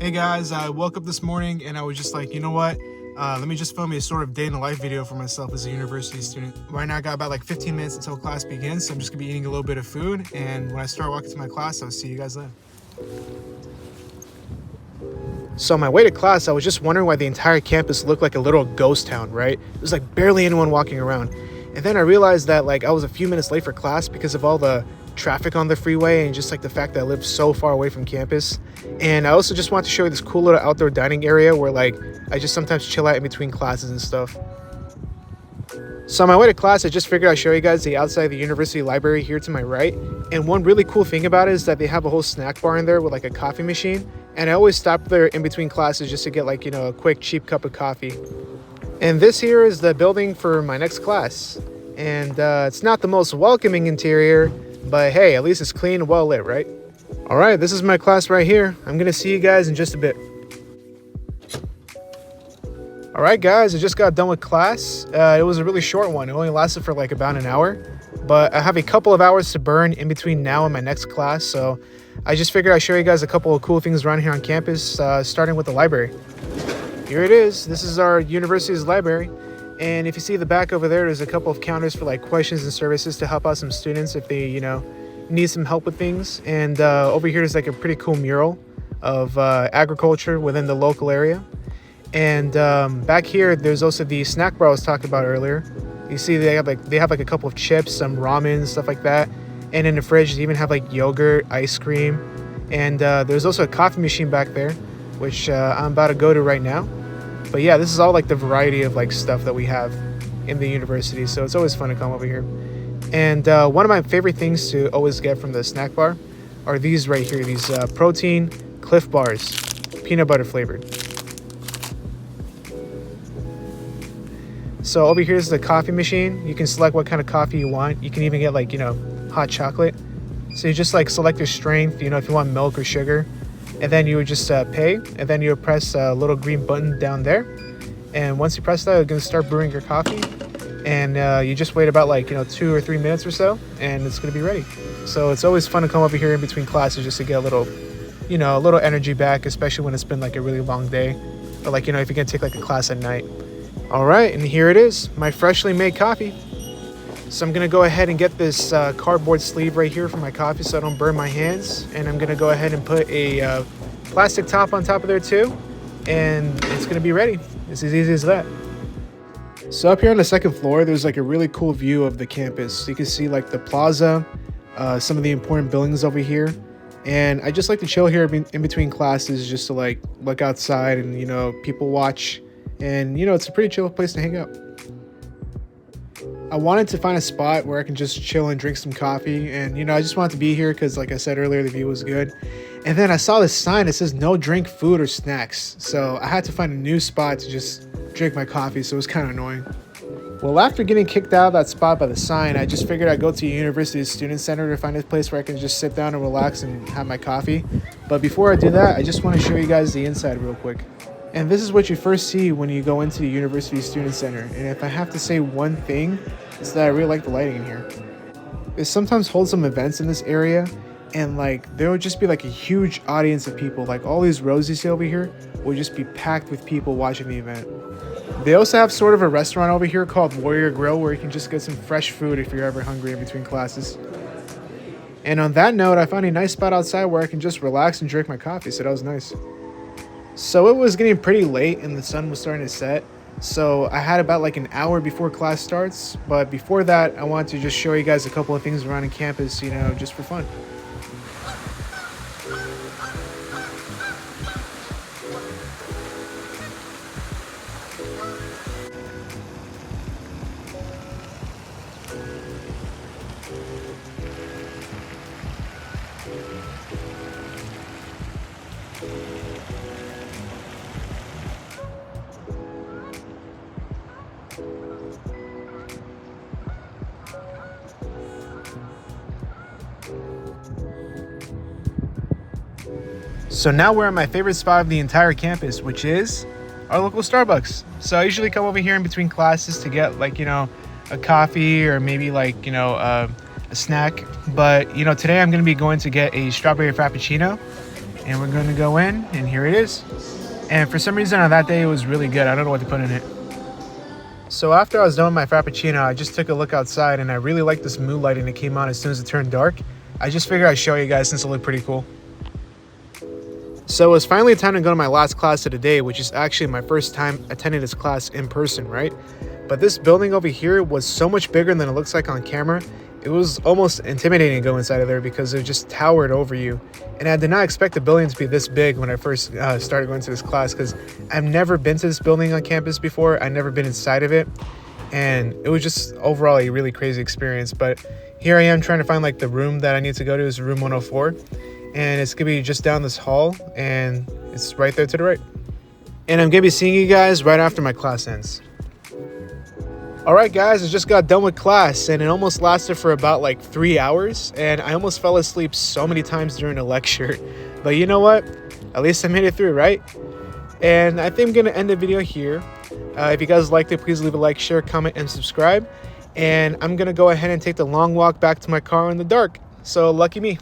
Hey guys, I woke up this morning and I was just like, you know what? Let me just film a sort of day in the life video for myself as a university student. Right now I got about like 15 minutes until class begins, so I'm just gonna be eating a little bit of food, and when I start walking to my class, I'll see you guys then. So on my way to class, I was just wondering why the entire campus looked like a little ghost town, right? There's like barely anyone walking around. And then I realized that like I was a few minutes late for class because of all the traffic on the freeway and just like the fact that I live so far away from campus. And I also just want to show you this cool little outdoor dining area where like I just sometimes chill out in between classes and stuff. So on my way to class, I just figured I'd show you guys the outside of the university library here to my right. And one really cool thing about it is that they have a whole snack bar in there with like a coffee machine. And I always stop there in between classes just to get like, a quick cheap cup of coffee. And this here is the building for my next class. And it's not the most welcoming interior, but hey, at least it's clean and well lit, right? All right, this is my class right here. I'm gonna see you guys in just a bit. All right, guys, I just got done with class. It was a really short one. It only lasted for like about an hour, but I have a couple of hours to burn in between now and my next class. So I just figured I'd show you guys a couple of cool things around here on campus, starting with the library. Here it is. This is our university's library. And if you see the back over there, there's a couple of counters for like questions and services to help out some students if they, need some help with things. And over here is like a pretty cool mural of agriculture within the local area. And back here, there's also the snack bar I was talking about earlier. You see they have like a couple of chips, some ramen, stuff like that. And in the fridge, they even have like yogurt, ice cream. And there's also a coffee machine back there, which I'm about to go to right now. But yeah, this is all like the variety of like stuff that we have in the university. So it's always fun to come over here. And one of my favorite things to always get from the snack bar are these right here, these protein Cliff Bars, peanut butter flavored. So over here is the coffee machine. You can select what kind of coffee you want. You can even get like, hot chocolate. So you just like select your strength, if you want milk or sugar. And then you would just pay, and then you would press a little green button down there. And once you press that, you're going to start brewing your coffee. And you just wait about like 2 or 3 minutes or so, and it's going to be ready. So it's always fun to come over here in between classes just to get a little energy back, especially when it's been like a really long day, or like if you're going to take like a class at night. All right, and here it is, my freshly made coffee. So I'm going to go ahead and get this cardboard sleeve right here for my coffee so I don't burn my hands. And I'm going to go ahead and put a plastic top on top of there too. And it's going to be ready. It's as easy as that. So up here on the second floor, there's like a really cool view of the campus. You can see like the plaza, some of the important buildings over here. And I just like to chill here in between classes just to like look outside and, people watch. And, it's a pretty chill place to hang out. I wanted to find a spot where I can just chill and drink some coffee. And, I just wanted to be here because, like I said earlier, the view was good. And then I saw this sign that says no drink food or snacks. So I had to find a new spot to just drink my coffee. So it was kind of annoying. Well, after getting kicked out of that spot by the sign, I just figured I'd go to a university student center to find a place where I can just sit down and relax and have my coffee. But before I do that, I just want to show you guys the inside real quick. And this is what you first see when you go into the University Student Center. And if I have to say one thing, it's that I really like the lighting in here. They sometimes hold some events in this area, and like there would just be like a huge audience of people. Like all these rows you see over here would just be packed with people watching the event. They also have sort of a restaurant over here called Warrior Grill where you can just get some fresh food if you're ever hungry in between classes. And on that note, I found a nice spot outside where I can just relax and drink my coffee, so that was nice. So it was getting pretty late and the sun was starting to set. So I had about like an hour before class starts. But before that, I wanted to just show you guys a couple of things around campus, just for fun. So now we're at my favorite spot of the entire campus, which is our local Starbucks. So I usually come over here in between classes to get like, a coffee or maybe like, a snack. But, today I'm going to be going to get a strawberry frappuccino. And we're going to go in, and here it is. And for some reason on that day, it was really good. I don't know what to put in it. So after I was done with my Frappuccino, I just took a look outside, and I really liked this moonlighting that came on as soon as it turned dark. I just figured I'd show you guys since it looked pretty cool. So it was finally time to go to my last class of the day, which is actually my first time attending this class in person, right? But this building over here was so much bigger than it looks like on camera. It was almost intimidating to go inside of there because it just towered over you. And I did not expect the building to be this big when I first started going to this class, because I've never been to this building on campus before. I've never been inside of it. And it was just overall a really crazy experience. But here I am trying to find like the room that I need to go to is room 104. And it's going to be just down this hall, and it's right there to the right. And I'm going to be seeing you guys right after my class ends. Alright guys, I just got done with class, and it almost lasted for about like 3 hours, and I almost fell asleep so many times during the lecture. But you know what? At least I made it through, right? And I think I'm going to end the video here. If you guys liked it, please leave a like, share, comment, and subscribe. And I'm going to go ahead and take the long walk back to my car in the dark. So lucky me.